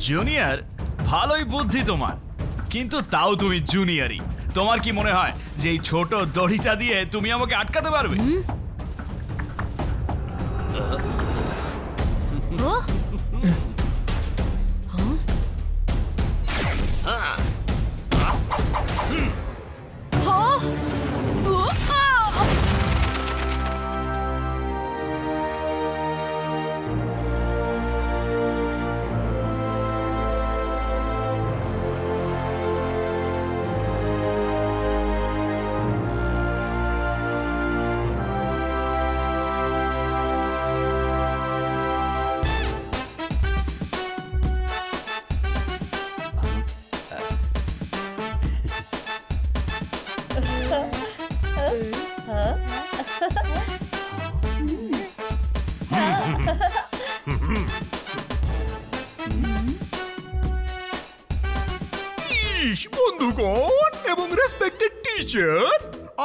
Junior, ভালোই বুদ্ধি তোমার, কিন্তু তাও তুমি জুনিয়রই। তোমার কি মনে হয় যে এই ছোট দড়িটা দিয়ে তুমি আমাকে আটকাতে পারবে? বন্ধুগণ এবং রেসপেক্টেড টিচার,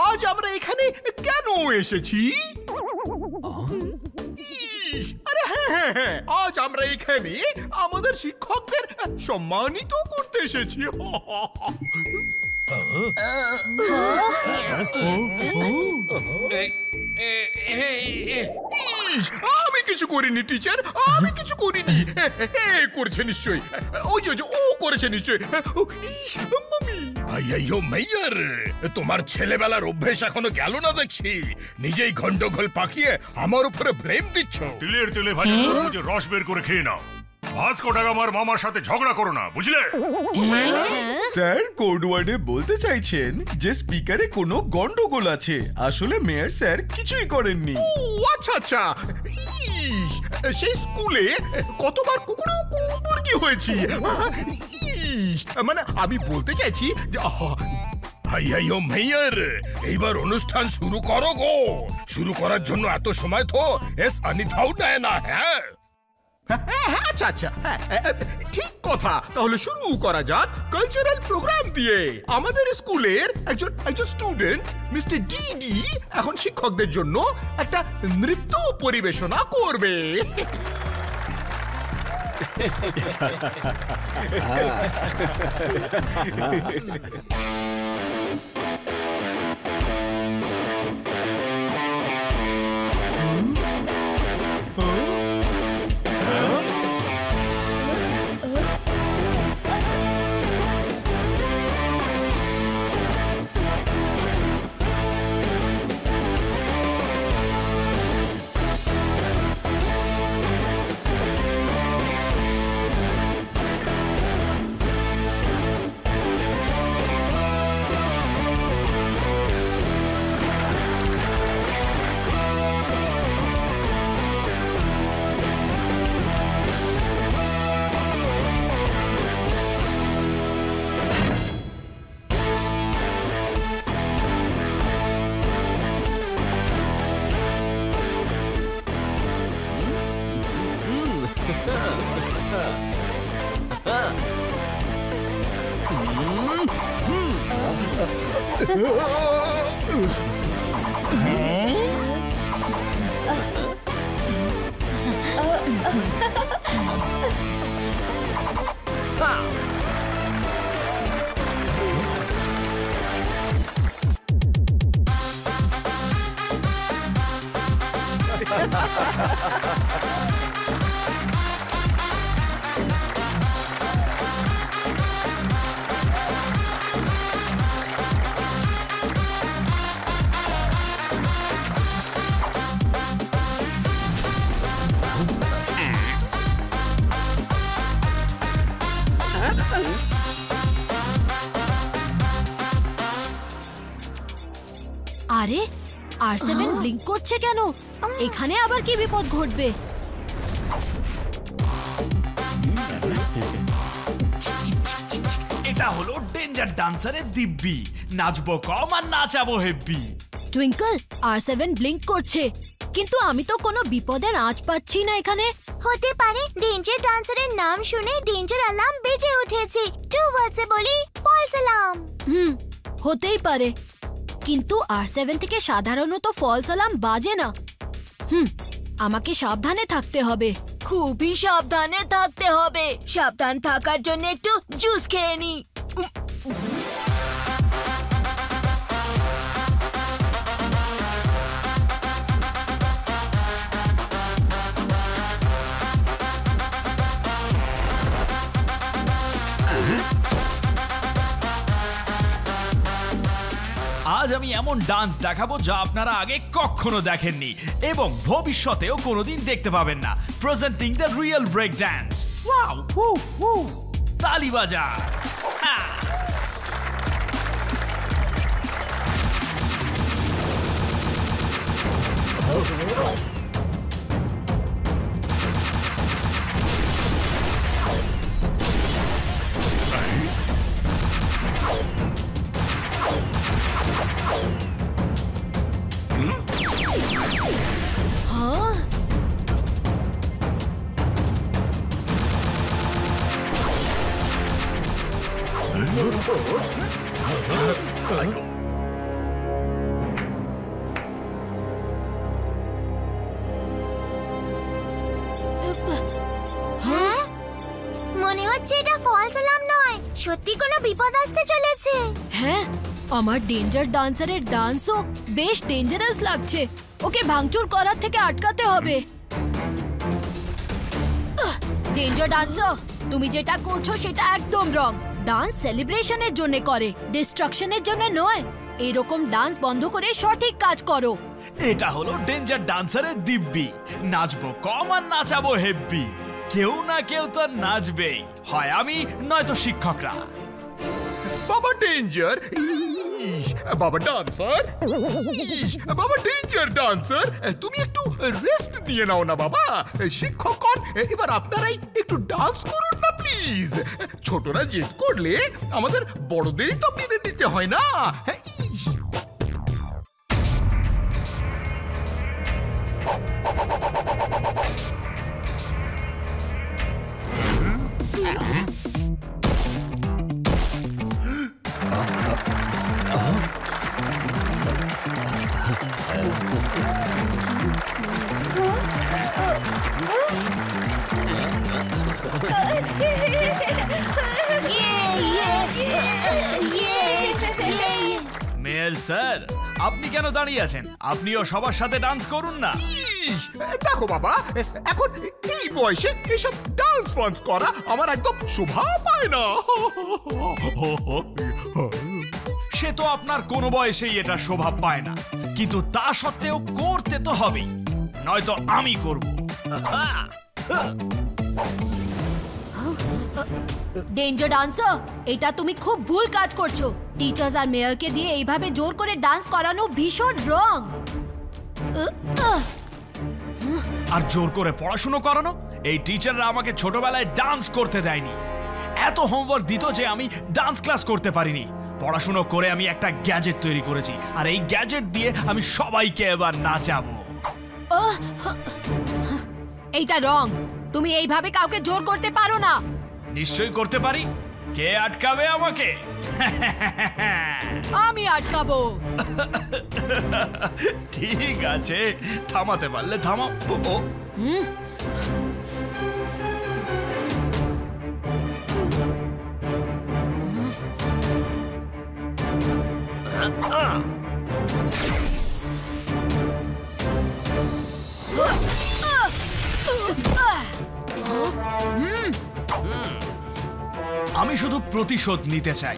আজ আমরা এখানে কেন এসেছি? আরে হ্যাঁ, আজ আমরা এখানে আমাদের শিক্ষকদের সম্মানিত করতে এসেছি। আমি কিছু করিনি টিচার, আমি কিছু করিনি। করেছে নিশ্চয়ই, ওই যে ও করেছে নিশ্চয়ই। মেয়র, তোমার ছেলেবেলার অভ্যেস এখনো গেল না দেখছি। নিজেই গন্ডগোল পাকিয়ে আমার উপরে ব্লেম দিচ্ছ। তিলের তেলে ভাজা তরমুজে রস বের করে খেয়ে নাও। ভাস্কো ডা গামার মামার সাথে ঝগড়া করো না, বুঝলে? স্যার কোড ওয়ার্ডে বলতে চাইছেন যে স্পিকারে কোনো গন্ডগোল আছে। আসলে মেয়র স্যার কিছুই করেননি। ও আচ্ছা আচ্ছা, সেই স্কুলে কতবার কুকুরও মুরগি হয়েছি। মানে আমি বলতে চাইছি যে মেয়র, এইবার অনুষ্ঠান শুরু করো গো। শুরু করার জন্য এত সময় তো এস অনিথাও নেয় না। হ্যাঁ আচ্ছা আচ্ছা, ঠিক কথা। তাহলে শুরু করা যাক কালচারাল প্রোগ্রাম দিয়ে। আমাদের স্কুলের একজন স্টুডেন্ট মিস্টার ডিডি এখন শিক্ষকদের জন্য একটা নৃত্য পরিবেশনা করবে। আরে R7 ব্লিঙ্ক করছে কেন? এখানে আবার কি বিপদ ঘটবে? এটা হলো ডেঞ্জার ডান্সারের দিব্যি। নাচবো কম আর নাচাবো হেব্বি। টুইঙ্কল, R7 ব্লিঙ্ক করছে, কিন্তু আমি তো কোনো বিপদের আঁচ পাচ্ছি না এখানে। হতে পারে ডেঞ্জার ডান্সারের নাম শুনে ডেঞ্জার অ্যালার্ম বেজে উঠেছে। 2 ওয়ার্ডসে বলি ফলস অ্যালার্ম। হতেই পারে, কিন্তু R7 থেকে সাধারণত ফলস অ্যালার্ম বাজে না। আমাকে সাবধানে থাকতে হবে। খুবই সাবধানে থাকতে হবে। সাবধান থাকার জন্য একটু জুস খেয়ে নি। আজ আমি এমন ডান্স দেখাবো যা আপনারা আগে কখনো দেখেননি এবং ভবিষ্যতেও কোনোদিন দেখতে পাবেন না। Presenting the real break dance. Wow, হু হু, তালি বাজা। হ্যাঁ, মনে হচ্ছে এটা ফলস অ্যালার্ম নয়, সত্যি কোনো বিপদ আসতে চলেছে। হ্যাঁ, আমার ডেঞ্জার ডান্সারের ডান্সও বেশ ডেঞ্জারাস লাগছে। ওকে ভাঙচুর করার থেকে আটকাতে হবে। ডেঞ্জার ডান্সার, তুমি যেটা করছো সেটা একদম রং। ডান্স সেলিব্রেশনের জন্য করে, ডিস্ট্রাকশনের জন্য নয়। এরকম ডান্স বন্ধ করে সঠিক কাজ করো। এটা হলো ডেঞ্জার ডান্সারের দিব্যি। নাচবো কম আর নাচাবো হেব্বি। কেউ না কেউ তো নাচবেই, হয় আমি নয়তো শিক্ষকরা। বাবা ডেঞ্জার, বাবা ডান্সার, বাবা ডেঞ্জার ডান্সার, তুমি একটু রেস্ট দিয়ে নাও না বাবা। শিক্ষকগণ, এবার আপনারাই একটু ডান্স করুন না প্লিজ। ছোটরা জেদ করলে আমাদের বড়দেরই তো মেনে নিতে হয় না। মেয়র স্যার, আপনি কেন দাঁড়িয়ে আছেন? আপনিও সবার সাথে ডান্স করুন না। দেখো বাবা, এখন এই বয়সে এসব ডান্স ফান্স করা আমার একদম শোভা পায় না। সে তো আপনার কোনো বয়সেই এটা শোভা পায় না, কিন্তু তা সত্ত্বেও করতে তো হবেই, নয়তো আমি করব। ডেঞ্জার ডান্সার, এটা তুমি খুব ভুল কাজ করছো। টিচার্স আর মেয়রকে দিয়ে এইভাবে জোর করে ডান্স করানো ভীষণ রং। আর জোর করে পড়াশুনো করানো? এই টিচাররা আমাকে ছোটবেলায় ডান্স করতে দেয়নি। এত হোমওয়ার্ক দিত যে আমি ডান্স ক্লাস করতে পারিনি। পড়াশুনো করে আমি একটা গ্যাজেট তৈরি করেছি, আর এই গ্যাজেট দিয়ে আমি সবাইকে এবার নাচাবো। এইটা রং। তুমি এইভাবে কাউকে জোর করতে পারো না। নিশ্চয়ই করতে পারি। কে আটকাবে আমাকে? আমি আটকাবো। ঠিক আছে, থামাতে পারলে থামাও। ও আমি শুধু প্রতিশোধ নিতে চাই।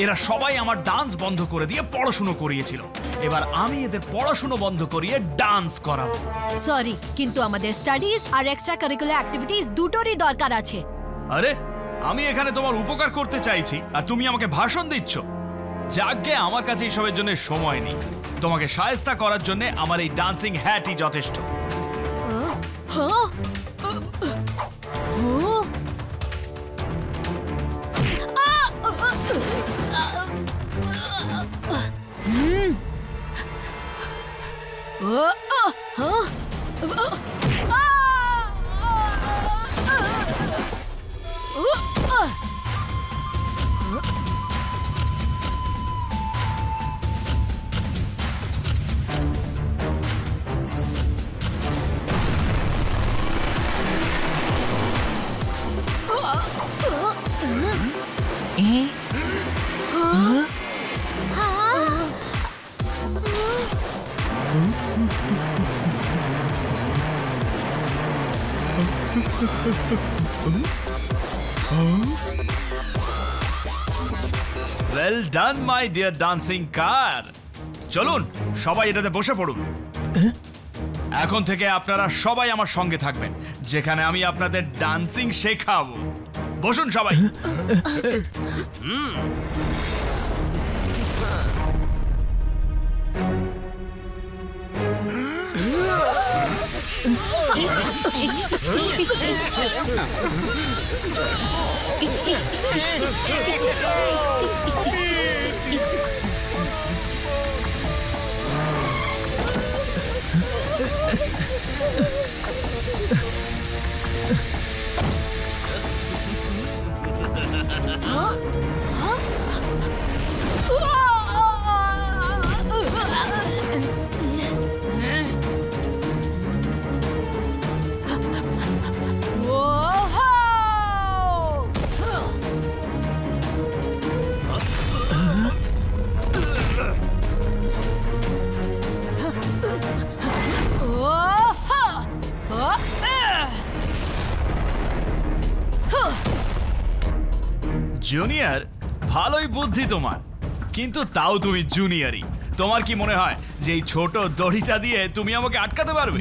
এরা সবাই আমার ডান্স বন্ধ করে দিয়ে পড়াশুনো করিয়েছিল, এবার আমি এদের পড়াশুনো বন্ধ করিয়ে ডান্স করাবো। সরি, কিন্তু আমাদের স্টাডিজ আর এক্সট্রা কারিকুলার অ্যাক্টিভিটিজ দুটোরই দরকার আছে। আরে, আমি এখানে তোমার উপকার করতে চাইছি আর তুমি আমাকে ভাষণ দিচ্ছ? যাকে আমার কাছে এসবের জন্য সময় নেই। তোমাকে শায়েস্তা করার জন্য আমার এই ডান্সিং হ্যাটই যথেষ্ট। Well done my dear dancing car. চলুন সবাই এটাতে বসে পড়ুন। এখন থেকে আপনারা সবাই আমার সঙ্গে থাকবেন, যেখানে আমি আপনাদের ডান্সিং শেখাবো। বসুন সবাই। জুনিয়র, ভালোই বুদ্ধি তোমার, কিন্তু তাও তুমি জুনিয়রই। তোমার কি মনে হয় যে এই ছোট দড়িটা দিয়ে তুমি আমাকে আটকাতে পারবে?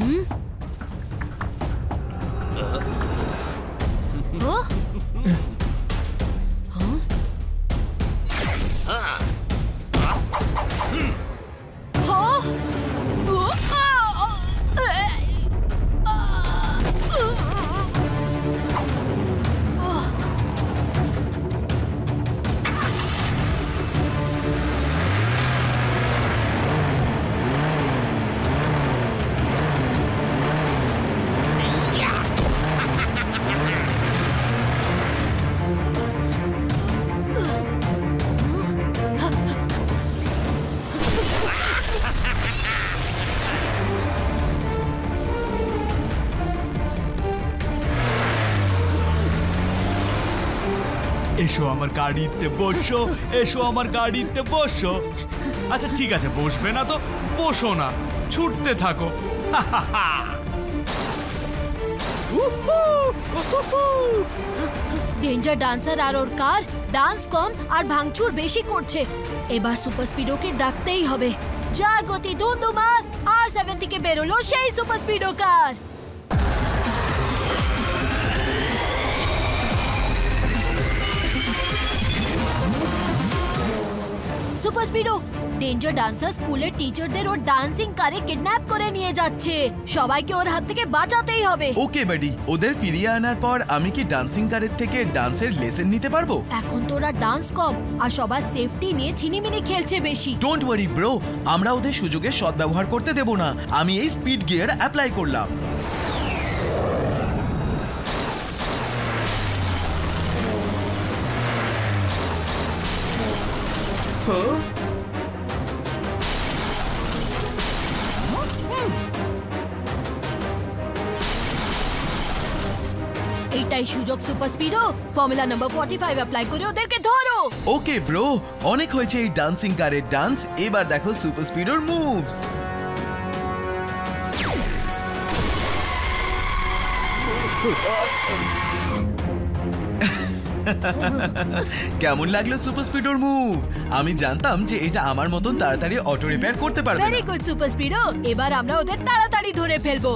এসো আমার গাড়িতে বসো, এসো আমার গাড়িতে বসো। আচ্ছা ঠিক আছে, বসবে না তো বসো না, ছুটতে থাকো। ডেঞ্জার ডান্সার আর ওর কার ডান্স কম আর ভাঙচুর বেশি করছে। এবার সুপার স্পিডোকে ডাকতেই হবে। যার গতি ধুন্ধুমার, R7 থেকে বেরোলো সেই সুপার স্পিডো কার। সুপার স্পিডো, ডেঞ্জার ডান্সার স্কুলের টিচারদের ওর ডান্সিং কারে কিডন্যাপ করে নিয়ে যাচ্ছে। সবাইকে ওর হাত থেকে বাঁচাতেই হবে। ওকে বাডি, ওদের ফিরিয়ে আনার পর আমি কি ডান্সিং কারের থেকে ডান্সের লেসন নিতে পারবো? এখন তো ওরা ডান্স কম আর সবার সেফটি নিয়ে ছিনিমিনি খেলছে বেশি। ডোন্ট ওয়ারি ব্রো, আমরা ওদের সুযোগের সদ্ব্যবহার করতে দেব না। আমি এই স্পিড গিয়ার অ্যাপ্লাই করলাম। এইটাই সুযোগ super Speedo. Formula number 45 apply করে ওদেরকে ধরো। ওকে ব্রো, অনেক হয়েছে এই ডান্সিং কারের ডান্স। এবার দেখো সুপার স্পিডোর মুভস। কেমন লাগলো সুপার স্পিডোর মুভ? আমি জানতাম যে এটা আমার মতন তাড়াতাড়ি অটো রিপেয়ার করতে পারবে। ভেরি গুড সুপার স্পিডো, এবার আমরা ওদের তাড়াতাড়ি ধরে ফেলবো।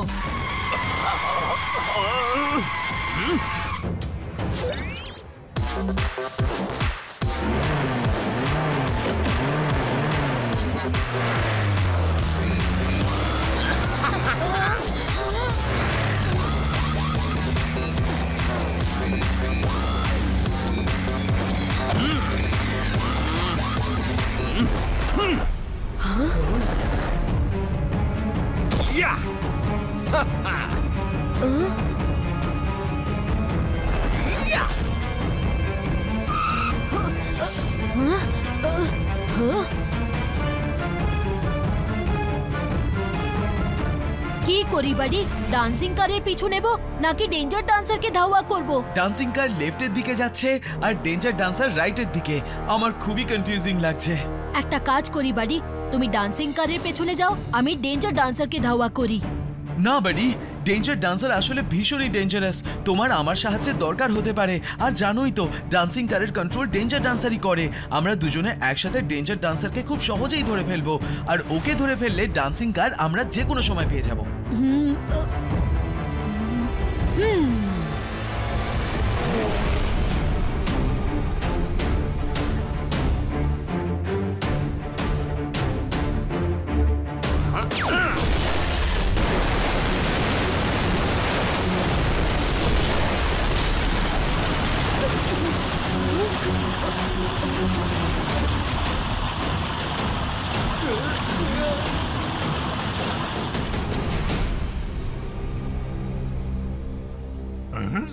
করি বাড়ি? ডান্সিং কারের পিছু নেব নাকি ডেঞ্জার ডান্সারকে ধাওয়া করব? ডান্সিং কার লেফটের দিকে যাচ্ছে আর ডেঞ্জার ডান্সার রাইটের দিকে। আমার খুবই কনফিউজিং লাগছে। একটা কাজ করি বাড়ি, তুমি ডান্সিং কারের পেছনে যাও, আমি ডেঞ্জার ডান্সারকে ধাওয়া করি। না বাড়ি, ডেঞ্জার ডান্সার আসলে ভীষণই ডেঞ্জারাস। তোমার আমার সাহায্যের দরকার হতে পারে। আর জানোই তো ডান্সিং কারের কন্ট্রোল ডেঞ্জার ডান্সারই করে। আমরা দুজনে একসাথে ডেঞ্জার ডান্সারকে খুব সহজেই ধরে ফেলবো, আর ওকে ধরে ফেললে ডান্সিং কার আমরা যে কোনো সময় পেয়ে যাব।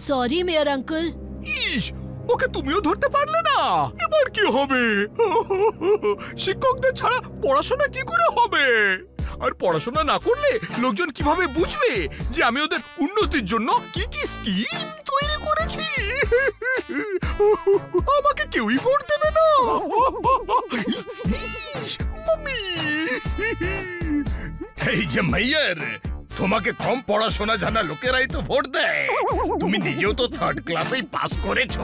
Sorry mayor uncle. ইস, ওকে তুমিও ধরতে পারলে না। এবার কি হবে? শিক্ষকদের ছাড়া পড়াশোনা কি করে হবে? আর পড়াশোনা না করলে লোকজন কিভাবে বুঝবে যে আমি ওদের উন্নতির জন্য কি কি স্কিম তৈরি করেছি? আমাকে কেউই ভোট দেবে না। মাম্মি! এই যে মেয়র, তোমাকে কম পড়াশোনা জানা লোকেরাই তো ভোট দেয়। তুমি নিজেও তো 3rd ক্লাসেই পাস করেছো।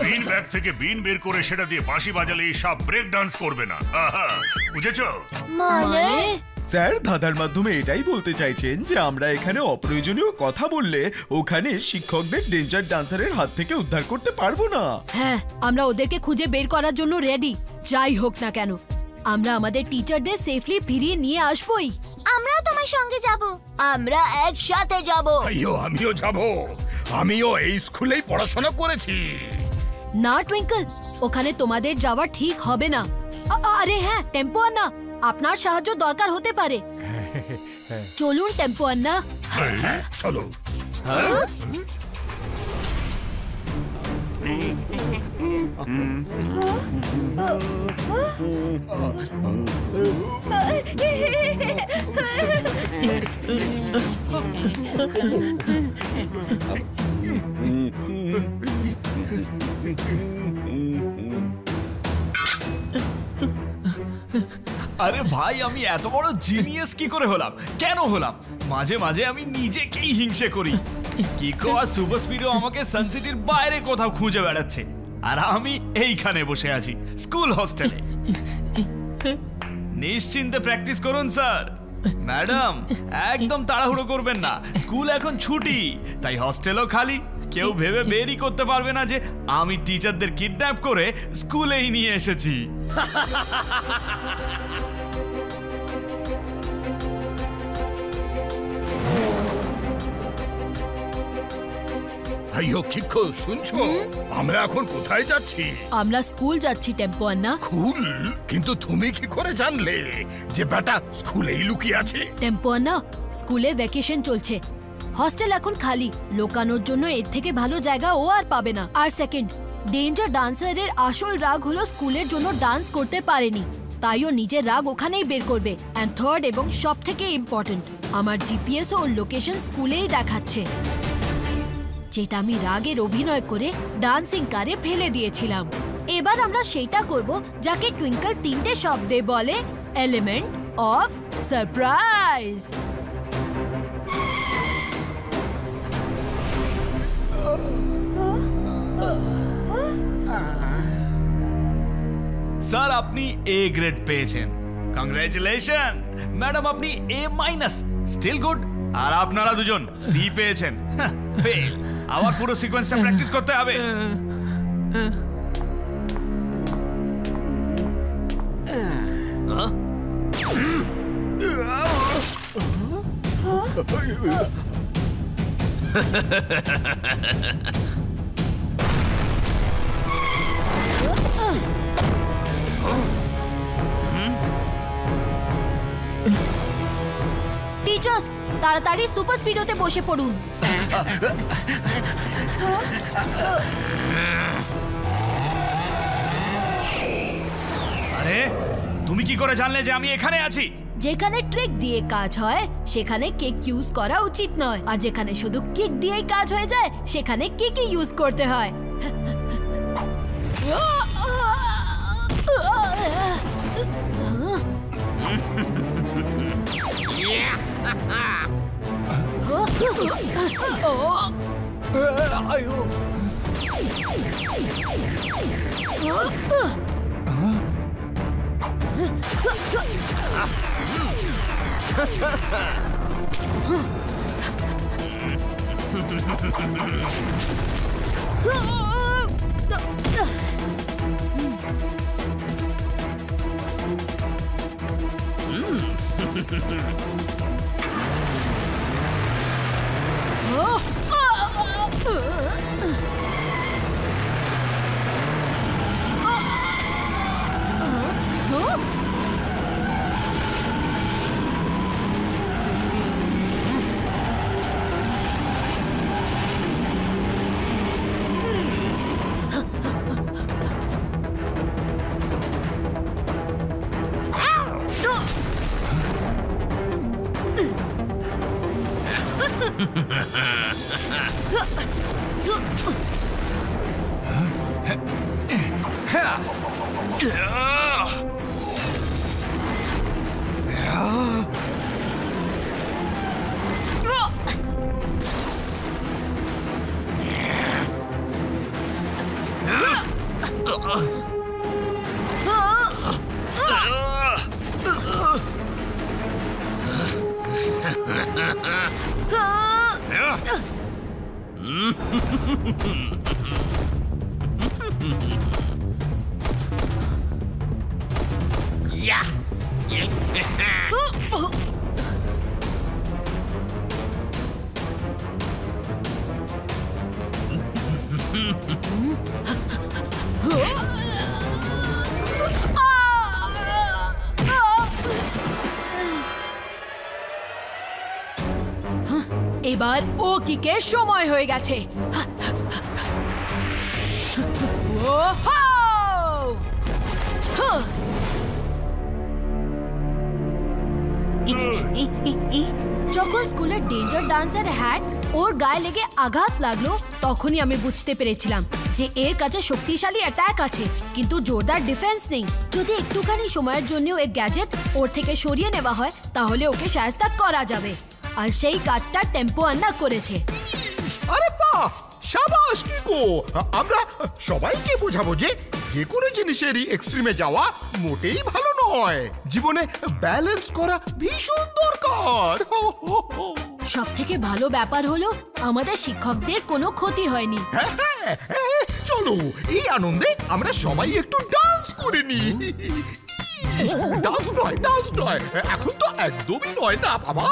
বিন ব্যাগ থেকে বিন বের করে সেটা দিয়ে বাঁশি বাজালে সব ব্রেক ডান্স করবে না। আহা, বুঝেছো? মানে স্যার ধাঁধার মাধ্যমে এটাই বলতে চাইছেন যে আমরা এখানে অপ্রয়োজনীয় কথা বললে ওখানে শিক্ষকদের ডেঞ্জার ডান্সারের হাত থেকে উদ্ধার করতে পারবো না। হ্যাঁ, আমরা ওদেরকে খুঁজে বের করার জন্য রেডি, যাই হোক না কেন। আমরা আমাদের টিচারদের সেফলি ফিরিয়ে নিয়ে আসবোই। আমরাও তোমার সঙ্গে যাব। আমরা একসাথে যাব। আমিও যাব। আমিও এই স্কুলেই পড়াশোনা করেছি। না টুইঙ্কল, ওখানে তোমাদের যাওয়া ঠিক হবে না। আরে হ্যাঁ, টেম্পো আন্না, আপনার সাহায্য দরকার হতে পারে। চলুন টেম্পো আন্না। চলো। আরে ভাই, আমি এত বড় জিনিয়াস কি করে হলাম? কেন হলাম? মাঝে মাঝে আমি নিজেকেই হিংসে করি। কিকো আর সুপার স্পিডো আমাকে সানসিটির বাইরে কোথাও খুঁজে বেড়াচ্ছে, আর আমি এইখানে বসে আছি স্কুল হোস্টেলে। নিশ্চিন্তে প্র্যাকটিস করুন স্যার। ম্যাডাম, একদম তাড়াহুড়ো করবেন না। স্কুল এখন ছুটি, তাই হস্টেলও খালি। কেউ ভেবে বেরই করতে পারবে না যে আমি টিচারদের কিডন্যাপ করে স্কুলেই নিয়ে এসেছি। কিকো, শুনছো? আমরা এখন কোথায় যাচ্ছি? আমরা স্কুল যাচ্ছি টেম্পো আন্না। স্কুল? কিন্তু তুমি কি করে জানলে যে বেটা স্কুলেই লুকিয়ে আছে? টেম্পো আন্না, স্কুলে ভ্যাকেশন চলছে, হস্টেল এখন খালি। লোকানোর জন্য এর থেকে ভালো জায়গা ও আর পাবে না। আর সেকেন্ড, ডেঞ্জার ডান্সারের আসল রাগ হলো স্কুলের জন্য ডান্স করতে পারেনি, তাই ও নিজের রাগ ওখানেই বের করবে। এন্ড থার্ড এবং সব থেকে ইম্পর্টেন্ট, আমার জিপিএস ও লোকেশন স্কুলেই দেখাচ্ছে, যেটা আমি রাগের অভিনয় করে ডান্সিং কারে ফেলে দিয়েছিলাম। এবার আমরা সেটা করব যাকে টুইঙ্কল 3টে শব্দে বলে, এলিমেন্ট অফ সারপ্রাইজ। স্যার, আপনি এ গ্রেড পেয়েছেন। কংগ্রেচুলেশন। ম্যাডাম, আপনি এ মাইনাস, স্টিল গুড। আর আপনারা দুজন সি পেয়েছেন, ফেল। আবার পুরো সিকোয়েন্সটা প্র্যাকটিস করতে হবে। টিচার্স, তাড়াতাড়ি সুপার স্পিডোতে বসে পড়ুন। আরে, তুমি কি করে জানলে যে আমি এখানে আছি? যেখানে ট্রিক দিয়ে কাজ হয় সেখানে কিক ইউজ করা উচিত নয়, আর যেখানে শুধু কিক দিয়েই কাজ হয়ে যায় সেখানে কিকই ইউজ করতে হয়। এবার ও কিকের সময় হয়ে গেছে। যখন স্কুলের ডেঞ্জার ডান্সার হ্যাট ওর গায়ে লেগে আঘাত লাগলো তখনই আমি বুঝতে পেরেছিলাম যে এর কাছে শক্তিশালী অ্যাটাক আছে কিন্তু জোরদার ডিফেন্স নেই। যদি একটুখানি সময়ের জন্যও এই গ্যাজেট ওর থেকে সরিয়ে নেওয়া হয় তাহলে ওকে শায়েস্তা করা যাবে, আর সেই কাজটা টেম্পো আন্না করেছে। আরে বাহ, শাবাশ কিকো। আমরা সবাইকে বোঝাবো যে যে কোনো জিনিসেরই এক্সট্রিমে যাওয়া মোটেই ভালো নয়। জীবনে ব্যালেন্স করা ভীষণ দরকার। সব থেকে ভালো ব্যাপার হলো আমাদের শিক্ষকদের কোনো ক্ষতি হয়নি। হ্যাঁ হ্যাঁ হ্যাঁ, চলো এই আনন্দে আমরা সবাই একটু ডান্স করে নি। ডান্স নয়, এখন তো একদমই নয় না বাবা।